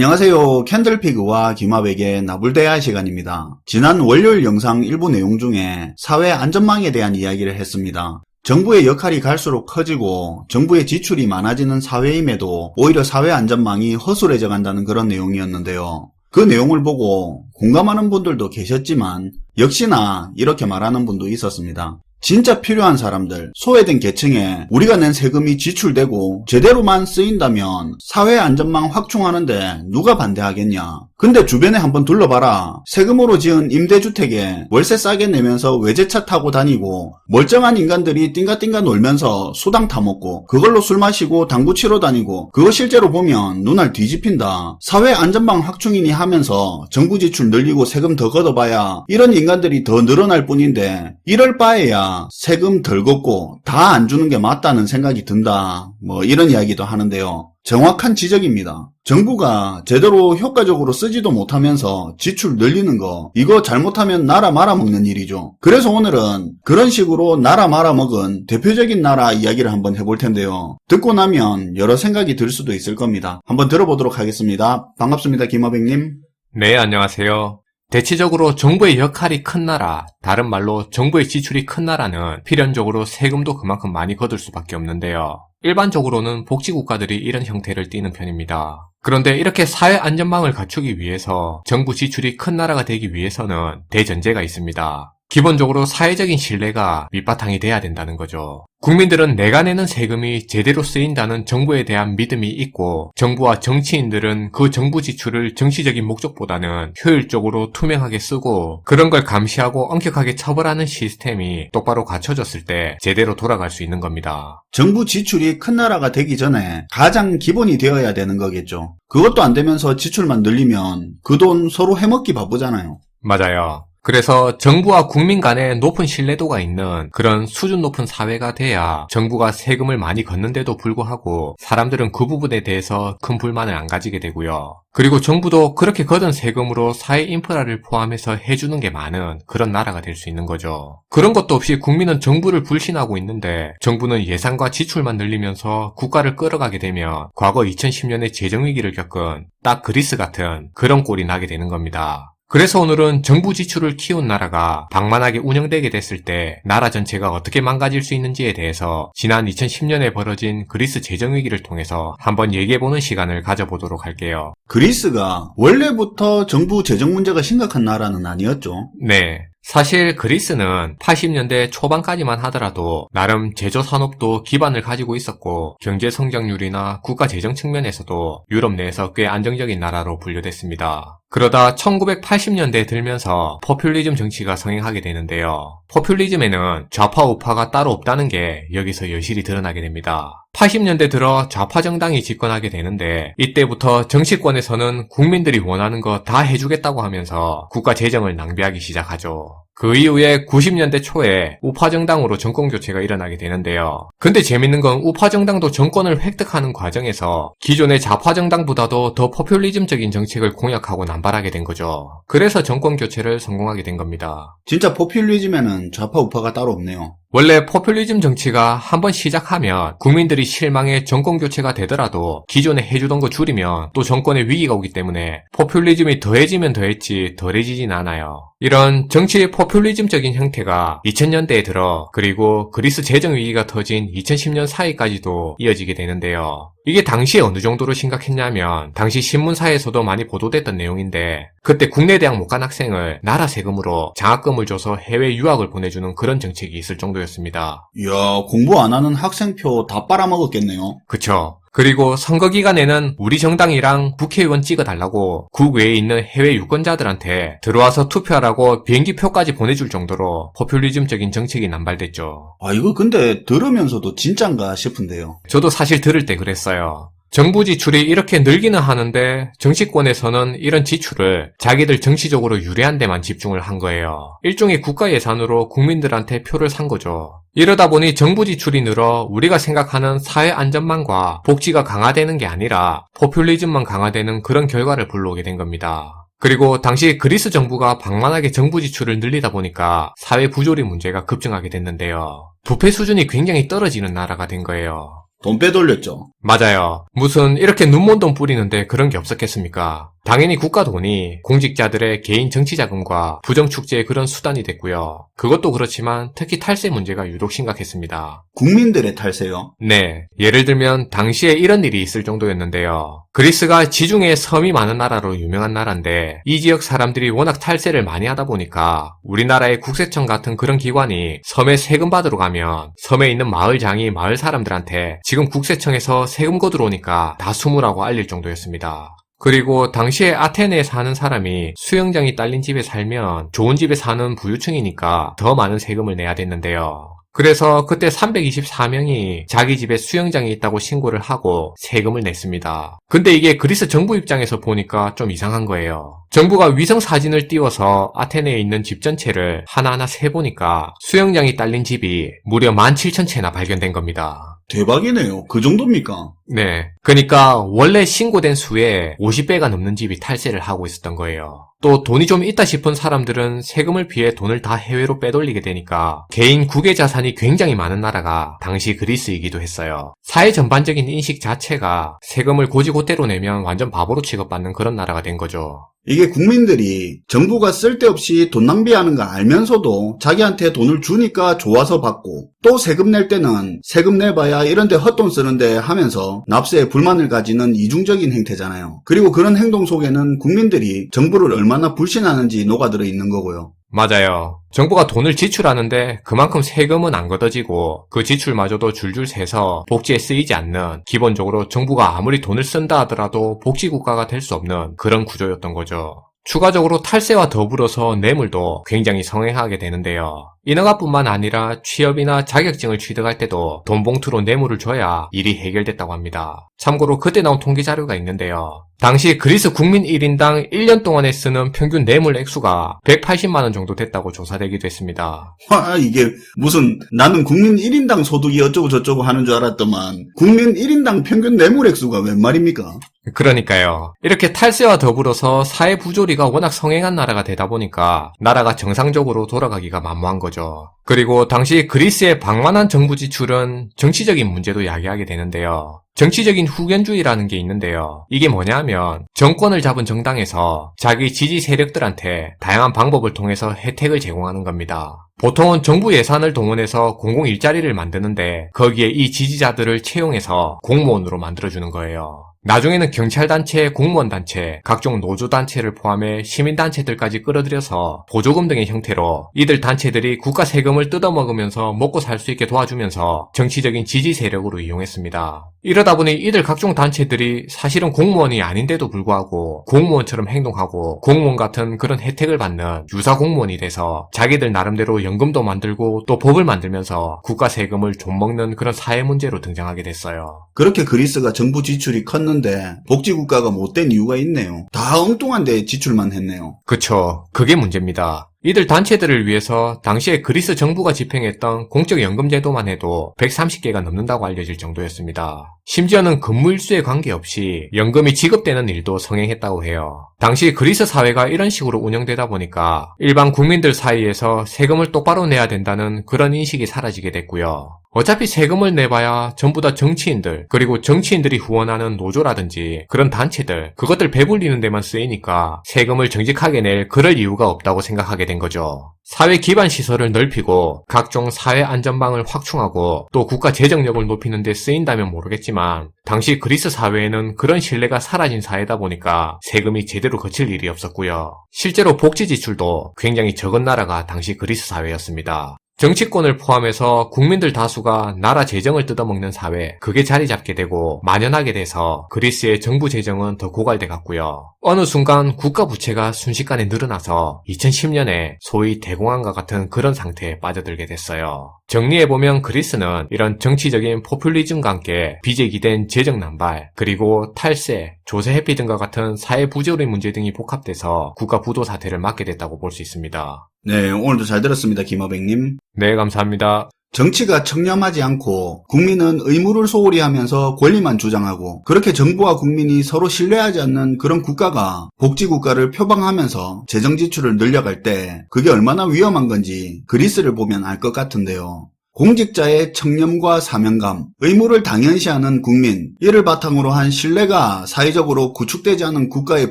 안녕하세요. 캔들피그와 김합에게 나불대화 시간입니다. 지난 월요일 영상 일부 내용 중에 사회 안전망에 대한 이야기를 했습니다. 정부의 역할이 갈수록 커지고 정부의 지출이 많아지는 사회임에도 오히려 사회 안전망이 허술해져 간다는 그런 내용이었는데요. 그 내용을 보고 공감하는 분들도 계셨지만 역시나 이렇게 말하는 분도 있었습니다. 진짜 필요한 사람들, 소외된 계층에 우리가 낸 세금이 지출되고 제대로만 쓰인다면 사회 안전망 확충하는데 누가 반대하겠냐. 근데 주변에 한번 둘러봐라. 세금으로 지은 임대주택에 월세 싸게 내면서 외제차 타고 다니고 멀쩡한 인간들이 띵가띵가 놀면서 수당 타먹고 그걸로 술 마시고 당구 치러 다니고 그거 실제로 보면 눈알 뒤집힌다. 사회 안전망 확충이니 하면서 정부 지출 늘리고 세금 더 걷어봐야 이런 인간들이 더 늘어날 뿐인데 이럴 바에야 세금 덜 걷고 다 안 주는 게 맞다는 생각이 든다. 이런 이야기도 하는데요. 정확한 지적입니다. 정부가 제대로 효과적으로 쓰지도 못하면서 지출 늘리는 거, 이거 잘못하면 나라 말아먹는 일이죠. 그래서 오늘은 그런 식으로 나라 말아먹은 대표적인 나라 이야기를 한번 해볼 텐데요. 듣고 나면 여러 생각이 들 수도 있을 겁니다. 한번 들어보도록 하겠습니다. 반갑습니다, 김하백님. 네, 안녕하세요. 대체적으로 정부의 역할이 큰 나라, 다른 말로 정부의 지출이 큰 나라는 필연적으로 세금도 그만큼 많이 거둘 수밖에 없는데요. 일반적으로는 복지국가들이 이런 형태를 띠는 편입니다. 그런데 이렇게 사회 안전망을 갖추기 위해서 정부 지출이 큰 나라가 되기 위해서는 대전제가 있습니다. 기본적으로 사회적인 신뢰가 밑바탕이 돼야 된다는 거죠. 국민들은 내가 내는 세금이 제대로 쓰인다는 정부에 대한 믿음이 있고 정부와 정치인들은 그 정부 지출을 정치적인 목적보다는 효율적으로 투명하게 쓰고 그런 걸 감시하고 엄격하게 처벌하는 시스템이 똑바로 갖춰졌을 때 제대로 돌아갈 수 있는 겁니다. 정부 지출이 큰 나라가 되기 전에 가장 기본이 되어야 되는 거겠죠. 그것도 안 되면서 지출만 늘리면 그 돈 서로 해먹기 바쁘잖아요. 맞아요. 그래서 정부와 국민 간에 높은 신뢰도가 있는 그런 수준 높은 사회가 돼야 정부가 세금을 많이 걷는데도 불구하고 사람들은 그 부분에 대해서 큰 불만을 안 가지게 되고요. 그리고 정부도 그렇게 걷은 세금으로 사회 인프라를 포함해서 해주는 게 많은 그런 나라가 될 수 있는 거죠. 그런 것도 없이 국민은 정부를 불신하고 있는데 정부는 예산과 지출만 늘리면서 국가를 끌어가게 되면 과거 2010년에 재정위기를 겪은 딱 그리스 같은 그런 꼴이 나게 되는 겁니다. 그래서 오늘은 정부 지출을 키운 나라가 방만하게 운영되게 됐을 때 나라 전체가 어떻게 망가질 수 있는지에 대해서 지난 2010년에 벌어진 그리스 재정위기를 통해서 한번 얘기해보는 시간을 가져보도록 할게요. 그리스가 원래부터 정부 재정 문제가 심각한 나라는 아니었죠? 네. 사실 그리스는 80년대 초반까지만 하더라도 나름 제조산업도 기반을 가지고 있었고 경제 성장률이나 국가 재정 측면에서도 유럽 내에서 꽤 안정적인 나라로 분류됐습니다. 그러다 1980년대에 들면서 포퓰리즘 정치가 성행하게 되는데요. 포퓰리즘에는 좌파 우파가 따로 없다는 게 여기서 여실히 드러나게 됩니다. 80년대 들어 좌파 정당이 집권하게 되는데 이때부터 정치권에서는 국민들이 원하는 거 다 해주겠다고 하면서 국가 재정을 낭비하기 시작하죠. 그 이후에 90년대 초에 우파 정당으로 정권 교체가 일어나게 되는데요. 근데 재밌는 건 우파 정당도 정권을 획득하는 과정에서 기존의 좌파 정당보다도 더 포퓰리즘적인 정책을 공약하고 남발하게 된 거죠. 그래서 정권 교체를 성공하게 된 겁니다. 진짜 포퓰리즘에는 좌파 우파가 따로 없네요. 원래 포퓰리즘 정치가 한번 시작하면 국민들이 실망해 정권 교체가 되더라도 기존에 해주던 거 줄이면 또 정권의 위기가 오기 때문에 포퓰리즘이 더해지면 더했지 덜해지진 않아요. 이런 정치의 포퓰리즘적인 형태가 2000년대에 들어 그리고 그리스 재정 위기가 터진 2010년 사이까지도 이어지게 되는데요. 이게 당시에 어느 정도로 심각했냐면 당시 신문사에서도 많이 보도됐던 내용인데 그때 국내 대학 못 간 학생을 나라 세금으로 장학금을 줘서 해외 유학을 보내주는 그런 정책이 있을 정도였습니다. 이야, 공부 안 하는 학생표 다 빨아먹었겠네요. 그쵸. 그리고 선거 기간에는 우리 정당이랑 국회의원 찍어달라고 국외에 있는 해외 유권자들한테 들어와서 투표하라고 비행기표까지 보내줄 정도로 포퓰리즘적인 정책이 남발됐죠. 이거 근데 들으면서도 진짠가 싶은데요. 저도 사실 들을 때 그랬어요. 정부 지출이 이렇게 늘기는 하는데 정치권에서는 이런 지출을 자기들 정치적으로 유리한 데만 집중을 한 거예요. 일종의 국가 예산으로 국민들한테 표를 산 거죠. 이러다 보니 정부 지출이 늘어 우리가 생각하는 사회 안전망과 복지가 강화되는 게 아니라 포퓰리즘만 강화되는 그런 결과를 불러오게 된 겁니다. 그리고 당시 그리스 정부가 방만하게 정부 지출을 늘리다 보니까 사회 부조리 문제가 급증하게 됐는데요. 부패 수준이 굉장히 떨어지는 나라가 된 거예요. 돈 빼돌렸죠. 맞아요. 무슨 이렇게 눈먼 돈 뿌리는데 그런 게 없었겠습니까? 당연히 국가 돈이 공직자들의 개인 정치자금과 부정축제의 그런 수단이 됐고요. 그것도 그렇지만 특히 탈세 문제가 유독 심각했습니다. 국민들의 탈세요? 네, 예를 들면 당시에 이런 일이 있을 정도였는데요. 그리스가 지중해 섬이 많은 나라로 유명한 나라인데 이 지역 사람들이 워낙 탈세를 많이 하다 보니까 우리나라의 국세청 같은 그런 기관이 섬에 세금 받으러 가면 섬에 있는 마을장이 마을 사람들한테 지금 국세청에서 세금 거들어오니까 다 숨으라고 알릴 정도였습니다. 그리고 당시에 아테네에 사는 사람이 수영장이 딸린 집에 살면 좋은 집에 사는 부유층이니까 더 많은 세금을 내야 됐는데요. 그래서 그때 324명이 자기 집에 수영장이 있다고 신고를 하고 세금을 냈습니다. 근데 이게 그리스 정부 입장에서 보니까 좀 이상한 거예요. 정부가 위성 사진을 띄워서 아테네에 있는 집 전체를 하나하나 세보니까 수영장이 딸린 집이 무려 17,000채나 발견된 겁니다. 대박이네요. 그 정도입니까? 네. 그러니까 원래 신고된 수의 50배가 넘는 집이 탈세를 하고 있었던 거예요. 또 돈이 좀 있다 싶은 사람들은 세금을 피해 돈을 다 해외로 빼돌리게 되니까 개인 국외 자산이 굉장히 많은 나라가 당시 그리스이기도 했어요. 사회 전반적인 인식 자체가 세금을 고지고대로 내면 완전 바보로 취급받는 그런 나라가 된 거죠. 이게 국민들이 정부가 쓸데없이 돈 낭비하는 거 알면서도 자기한테 돈을 주니까 좋아서 받고 또 세금 낼 때는 세금 내봐야 이런데 헛돈 쓰는데 하면서 납세에 불만을 가지는 이중적인 행태잖아요. 그리고 그런 행동 속에는 국민들이 정부를 얼마나 불신하는지 녹아들어 있는 거고요. 맞아요. 정부가 돈을 지출하는데 그만큼 세금은 안 걷어지고 그 지출마저도 줄줄 새서 복지에 쓰이지 않는, 기본적으로 정부가 아무리 돈을 쓴다 하더라도 복지국가가 될 수 없는 그런 구조였던 거죠. 추가적으로 탈세와 더불어서 뇌물도 굉장히 성행하게 되는데요. 인허가뿐만 아니라 취업이나 자격증을 취득할 때도 돈 봉투로 뇌물을 줘야 일이 해결됐다고 합니다. 참고로 그때 나온 통계 자료가 있는데요. 당시 그리스 국민 1인당 1년 동안에 쓰는 평균 뇌물 액수가 180만원 정도 됐다고 조사되기도 했습니다. 이게 무슨 나는 국민 1인당 소득이 어쩌고 저쩌고 하는 줄 알았더만 국민 1인당 평균 뇌물 액수가 웬 말입니까? 그러니까요. 이렇게 탈세와 더불어서 사회 부조리가 워낙 성행한 나라가 되다 보니까 나라가 정상적으로 돌아가기가 만무한 거죠. 그리고 당시 그리스의 방만한 정부 지출은 정치적인 문제도 야기하게 되는데요. 정치적인 후견주의라는 게 있는데요. 이게 뭐냐면 정권을 잡은 정당에서 자기 지지 세력들한테 다양한 방법을 통해서 혜택을 제공하는 겁니다. 보통은 정부 예산을 동원해서 공공 일자리를 만드는데 거기에 이 지지자들을 채용해서 공무원으로 만들어주는 거예요. 나중에는 경찰단체, 공무원단체, 각종 노조단체를 포함해 시민단체들까지 끌어들여서 보조금 등의 형태로 이들 단체들이 국가 세금을 뜯어먹으면서 먹고 살 수 있게 도와주면서 정치적인 지지 세력으로 이용했습니다. 이러다 보니 이들 각종 단체들이 사실은 공무원이 아닌데도 불구하고 공무원처럼 행동하고 공무원 같은 그런 혜택을 받는 유사 공무원이 돼서 자기들 나름대로 연금도 만들고 또 법을 만들면서 국가 세금을 좀 먹는 그런 사회 문제로 등장하게 됐어요. 그렇게 그리스가 정부 지출이 컸는데 복지국가가 못된 이유가 있네요. 다 엉뚱한 데 지출만 했네요. 그쵸. 그게 문제입니다. 이들 단체들을 위해서 당시에 그리스 정부가 집행했던 공적연금 제도만 해도 130개가 넘는다고 알려질 정도였습니다. 심지어는 근무일수에 관계없이 연금이 지급되는 일도 성행했다고 해요. 당시 그리스 사회가 이런 식으로 운영되다 보니까 일반 국민들 사이에서 세금을 똑바로 내야 된다는 그런 인식이 사라지게 됐고요. 어차피 세금을 내봐야 전부 다 정치인들, 그리고 정치인들이 후원하는 노조라든지 그런 단체들, 그것들 배불리는 데만 쓰이니까 세금을 정직하게 낼 그럴 이유가 없다고 생각하게 된 거죠. 사회 기반 시설을 넓히고 각종 사회 안전망을 확충하고 또 국가 재정력을 높이는 데 쓰인다면 모르겠지만 당시 그리스 사회에는 그런 신뢰가 사라진 사회다 보니까 세금이 제대로 거칠 일이 없었고요. 실제로 복지 지출도 굉장히 적은 나라가 당시 그리스 사회였습니다. 정치권을 포함해서 국민들 다수가 나라 재정을 뜯어먹는 사회, 그게 자리 잡게 되고 만연하게 돼서 그리스의 정부 재정은 더 고갈돼 갔고요. 어느 순간 국가 부채가 순식간에 늘어나서 2010년에 소위 대공황과 같은 그런 상태에 빠져들게 됐어요. 정리해보면 그리스는 이런 정치적인 포퓰리즘과 함께 빚에 기댄 재정 난발, 그리고 탈세, 조세 회피 등과 같은 사회 부조리 문제 등이 복합돼서 국가 부도 사태를 맞게 됐다고 볼 수 있습니다. 네, 오늘도 잘 들었습니다, 김어백님. 네, 감사합니다. 정치가 청렴하지 않고 국민은 의무를 소홀히 하면서 권리만 주장하고 그렇게 정부와 국민이 서로 신뢰하지 않는 그런 국가가 복지국가를 표방하면서 재정 지출을 늘려갈 때 그게 얼마나 위험한 건지 그리스를 보면 알 것 같은데요. 공직자의 청렴과 사명감, 의무를 당연시하는 국민, 이를 바탕으로 한 신뢰가 사회적으로 구축되지 않은 국가의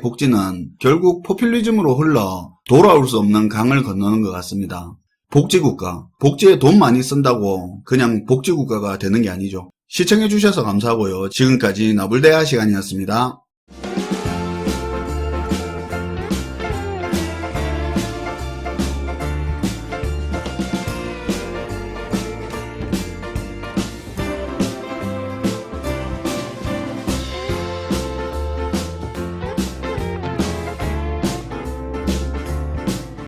복지는 결국 포퓰리즘으로 흘러 돌아올 수 없는 강을 건너는 것 같습니다. 복지국가, 복지에 돈 많이 쓴다고 그냥 복지국가가 되는 게 아니죠. 시청해주셔서 감사하고요. 지금까지 나불대화 시간이었습니다.